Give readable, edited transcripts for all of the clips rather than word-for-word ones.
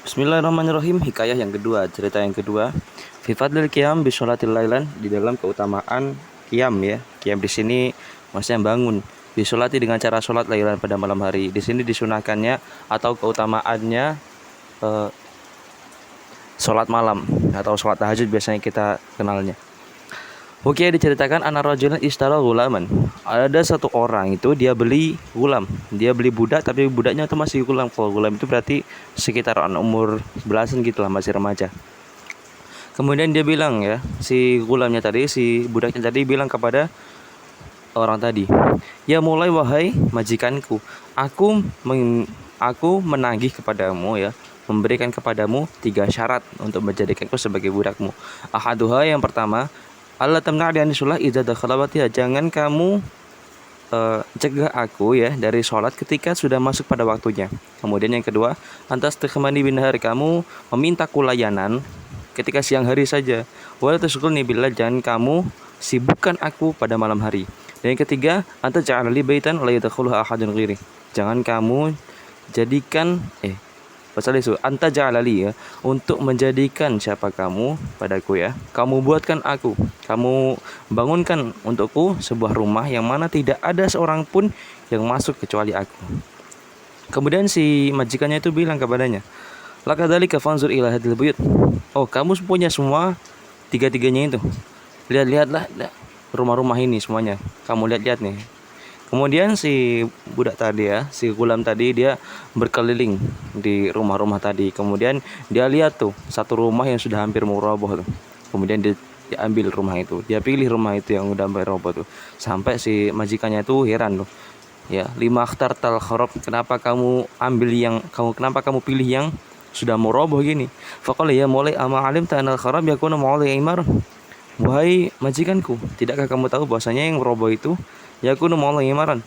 Bismillahirrahmanirrahim. Hikayah yang kedua, cerita yang kedua. Fi fadlil qiyam bi sholatil lailan, di dalam keutamaan qiyam ya. Qiyam di sini maksudnya bangun. Bi sholati dengan cara sholat lailan pada malam hari. Di sini disunahkannya atau keutamaannya eh, sholat malam atau sholat tahajud biasanya kita kenalnya. Oke, diceritakan anak rajulan ishtara gulaman. Ada satu orang itu dia beli gulam. Dia beli budak tapi budaknya itu masih gulam. Kalau gulam itu berarti sekitaran umur belasan gitu lah, masih remaja. Kemudian dia bilang ya, si gulamnya tadi, si budaknya tadi bilang kepada orang tadi, "Ya mulai wahai majikanku, aku menagih kepadamu ya, memberikan kepadamu 3 syarat untuk menjadikanku sebagai budakmu. Ahaduha, yang pertama, Allah tamna'ni an sholat idza dakhala waqtiha, jangan kamu cegah aku ya dari sholat ketika sudah masuk pada waktunya. Kemudian yang kedua, antas takhmani bin hari, kamu memintaku layanan ketika siang hari saja. Wala tasghulni billah, jangan kamu sibukkan aku pada malam hari. Dan yang ketiga, anta ja'ala li baitan la yadkhuluha ahadun ghairi, jangan kamu jadikan pasal itu anta ja'alali ya, untuk menjadikan siapa kamu padaku ya. Kamu buatkan aku, kamu bangunkan untukku sebuah rumah yang mana tidak ada seorang pun yang masuk kecuali aku. Kemudian si majikannya itu bilang kepadanya, lakadzalika fanzur ila hadil buyut. Oh, kamu punya semua tiga-tiganya itu. Lihat-lihatlah rumah-rumah ini semuanya. Kamu lihat-lihat nih. Kemudian si budak tadi ya, si gulam tadi, dia berkeliling di rumah-rumah tadi. Kemudian dia lihat tuh satu rumah yang sudah hampir mau roboh tuh. Kemudian dia ambil rumah itu. Dia pilih rumah itu yang udah hampir roboh tuh. Sampai si majikannya tuh heran tuh. Ya, lima akhtar tal khorob, kenapa kamu pilih yang sudah mau roboh gini? Faqala ya mulai ama alim ta'anal kharab yakuna ma'ulai imar. Wahai majikanku, tidakkah kamu tahu bahwasanya yang roboh itu yakunu ma'ulai imaran,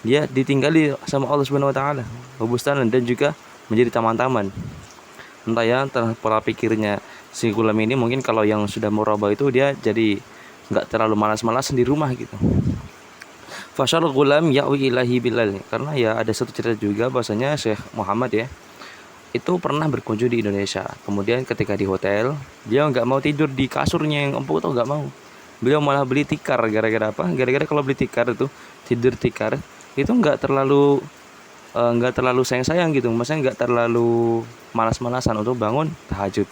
dia ditinggali sama Allah Subhanahu wa taala, wabustanan, dan juga menjadi taman-taman. Entah ya, entah pola pikirnya si gulam ini, mungkin kalau yang sudah mau roboh itu dia jadi enggak terlalu malas-malasan di rumah gitu. Fasyal gulam ya'wi ilahi bilal, karena ya ada satu cerita juga bahwasanya Syekh Muhammad ya itu pernah berkunjung di Indonesia. Kemudian ketika di hotel, dia nggak mau tidur di kasurnya yang empuk tuh, nggak mau. Beliau malah beli tikar. Gara-gara apa? Gara-gara kalau beli tikar itu, tidur tikar itu nggak terlalu sayang-sayang gitu. Maksudnya nggak terlalu malas-malasan untuk bangun tahajud.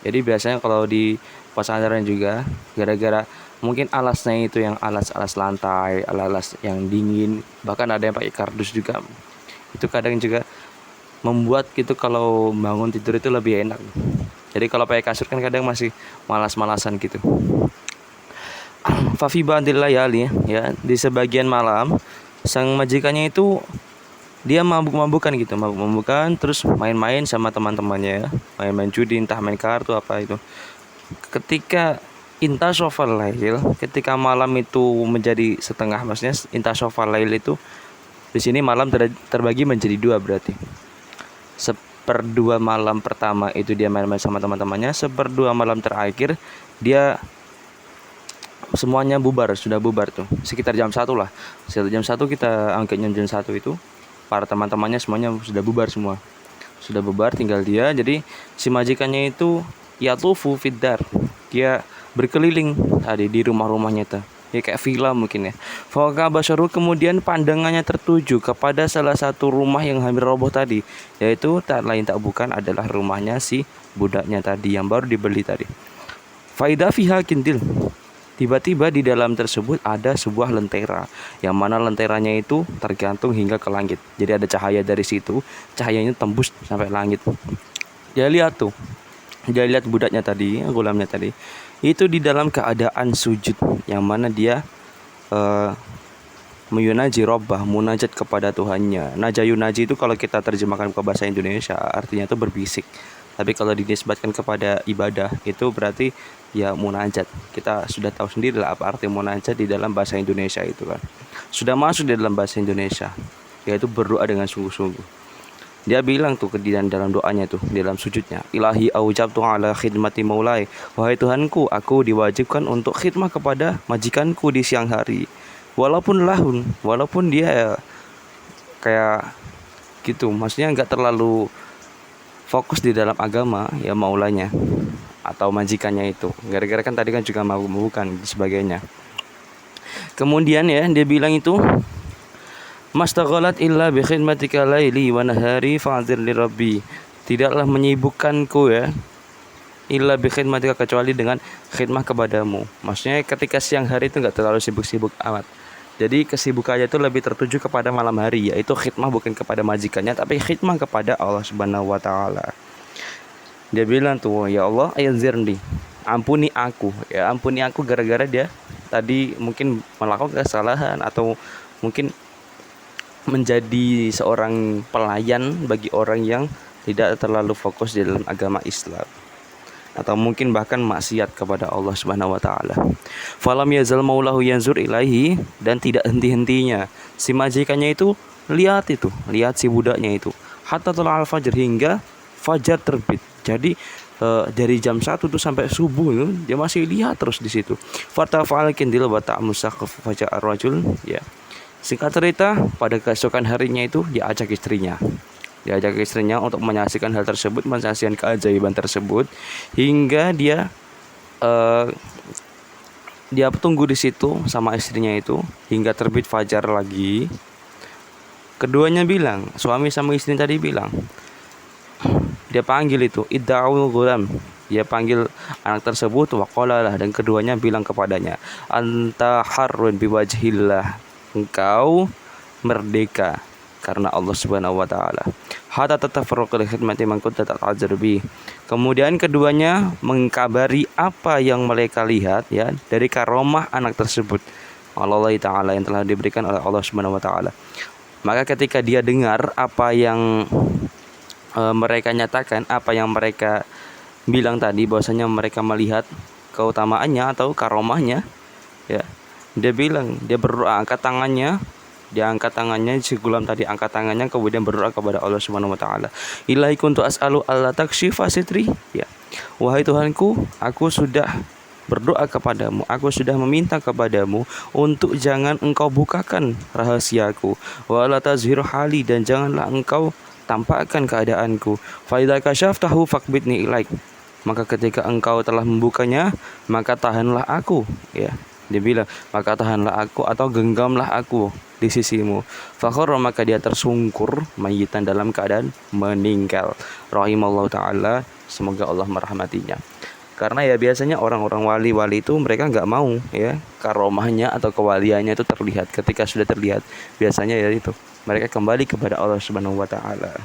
Jadi biasanya kalau di pesantren juga, gara-gara mungkin alasnya itu yang alas-alas lantai, alas-alas yang dingin, bahkan ada yang pakai kardus juga. Itu kadang juga membuat gitu kalau bangun tidur itu lebih enak. Jadi kalau pakai kasur kan kadang masih malas-malasan gitu. Fafi ba'dil layali ya, di sebagian malam sang majikannya itu dia mabuk-mabukan gitu, mabuk-mabukan terus main-main sama teman-temannya, main-main judi, entah main kartu apa itu. Ketika intasofal lail, ketika malam itu menjadi setengah, maksudnya intasofal lail itu di sini malam terbagi menjadi dua, berarti seperdua malam pertama itu dia main-main sama teman-temannya, seperdua malam terakhir dia semuanya sudah bubar tuh, sekitar jam 1 lah. Sekitar jam 1, kita anggapnya jam 1 itu para teman-temannya semuanya sudah bubar semua. Sudah bubar, tinggal dia. Jadi si majikannya itu yatufu fiddar, dia berkeliling tadi di rumah-rumahnya tuh. Ya kayak villa mungkin ya. Faka basyaru, kemudian pandangannya tertuju kepada salah satu rumah yang hampir roboh tadi, yaitu tak lain tak bukan adalah rumahnya si budaknya tadi yang baru dibeli tadi. Faida fiha kindil, tiba-tiba di dalam tersebut ada sebuah lentera, yang mana lenteranya itu tergantung hingga ke langit. Jadi ada cahaya dari situ, cahayanya tembus sampai langit. Dia lihat budaknya tadi, gulamnya tadi, itu di dalam keadaan sujud, yang mana dia meyunaji robbah, munajat kepada Tuhannya. Najayunaji itu kalau kita terjemahkan ke bahasa Indonesia artinya itu berbisik. Tapi kalau dinisbatkan kepada ibadah itu berarti ya munajat. Kita sudah tahu sendiri lah apa arti munajat di dalam bahasa Indonesia itu kan. Sudah masuk di dalam bahasa Indonesia, yaitu berdoa dengan sungguh-sungguh. Dia bilang tuh ke dalam doanya tuh, di dalam sujudnya, ilahi aujabtu ala khidmati maulai, wahai Tuhanku, aku diwajibkan untuk khidmah kepada majikanku di siang hari, walaupun dia kayak gitu, maksudnya nggak terlalu fokus di dalam agama ya maulanya atau majikannya itu. Gara-gara kan tadi kan juga bukan sebagainya. Kemudian ya dia bilang itu mastaghalat illa bi khidmatika laili wa nahari fa'dzir li rabbi. Tidaklah menyibukkanku ya illa bi khidmatika kecuali dengan khidmah kepadamu. Maksudnya ketika siang hari itu enggak terlalu sibuk-sibuk amat. Jadi kesibukannya itu lebih tertuju kepada malam hari, yaitu khidmah bukan kepada majikannya tapi khidmah kepada Allah Subhanahu wa taala. Dia bilang tuh, ya Allah ayazirni, ampuni aku ya, ampuni aku gara-gara dia tadi mungkin melakukan kesalahan atau mungkin menjadi seorang pelayan bagi orang yang tidak terlalu fokus di dalam agama Islam atau mungkin bahkan maksiat kepada Allah Subhanahu wa taala. Falam yazal maulahu yanzur ilaihi, dan tidak henti-hentinya si majikannya itu lihat si budaknya itu hatta tulal fajr, hingga fajar terbit. Jadi dari jam 1 tuh sampai subuh itu dia masih lihat terus di situ. Fatafa'al kindil wa ta'musaq fajar ar-rajul ya. Singkat cerita, pada keesokan harinya itu diajak istrinya untuk menyaksikan hal tersebut, menyaksikan keajaiban tersebut, hingga dia tunggu di situ sama istrinya itu hingga terbit fajar lagi. Keduanya bilang, suami sama istri tadi bilang, dia panggil itu idda'ul ghulam, dia panggil anak tersebut, waqalalah, dan keduanya bilang kepadanya, anta harrun biwajhillah, engkau merdeka karena Allah Subhanahu wa taala. Hatta tatafarraqu li khidmati man kunta ta'azzar bi. Kemudian keduanya mengkabari apa yang mereka lihat ya dari karomah anak tersebut Allah taala yang telah diberikan oleh Allah Subhanahu wa taala. Maka ketika dia dengar apa yang mereka nyatakan, apa yang mereka bilang tadi, bahwasanya mereka melihat keutamaannya atau karomahnya ya, dia bilang, dia berdoa, angkat tangannya si gulam tadi angkat tangannya, kemudian berdoa kepada Allah Subhanahu wa taala, ilahi kuntu as'alu alla takshifa sitri ya, wahai Tuhanku, aku sudah berdoa kepadamu, aku sudah meminta kepadamu untuk jangan engkau bukakan rahasiaku, wa la tazhiru hali, dan janganlah engkau tampakkan keadaanku, fa idza kasyaftahu faqbidni ilaik, maka ketika engkau telah membukanya maka tahanlah aku ya. Dia bilang, maka tahanlah aku atau genggamlah aku di sisimu. Fakhara, maka dia tersungkur mayitan dalam keadaan meninggal. Rahimallahu taala, semoga Allah merahmatinya. Karena ya biasanya orang-orang wali-wali itu mereka nggak mau ya karomahnya atau kewaliannya itu terlihat. Ketika sudah terlihat, biasanya ya itu mereka kembali kepada Allah Subhanahu wa taala.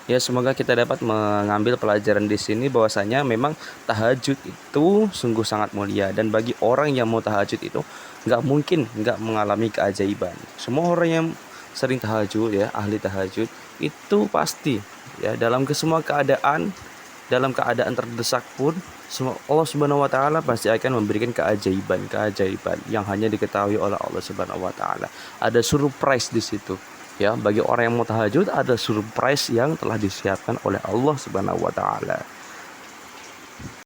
Ya, semoga kita dapat mengambil pelajaran di sini bahwasanya memang tahajud itu sungguh sangat mulia, dan bagi orang yang mau tahajud itu nggak mungkin nggak mengalami keajaiban. Semua orang yang sering tahajud ya, ahli tahajud itu pasti ya dalam semua keadaan, dalam keadaan terdesak pun Allah Subhanahu wa taala pasti akan memberikan keajaiban yang hanya diketahui oleh Allah Subhanahu wa taala. Ada surprise di situ. Ya, bagi orang yang mau tahajud ada surprise yang telah disiapkan oleh Allah Subhanahu wa taala.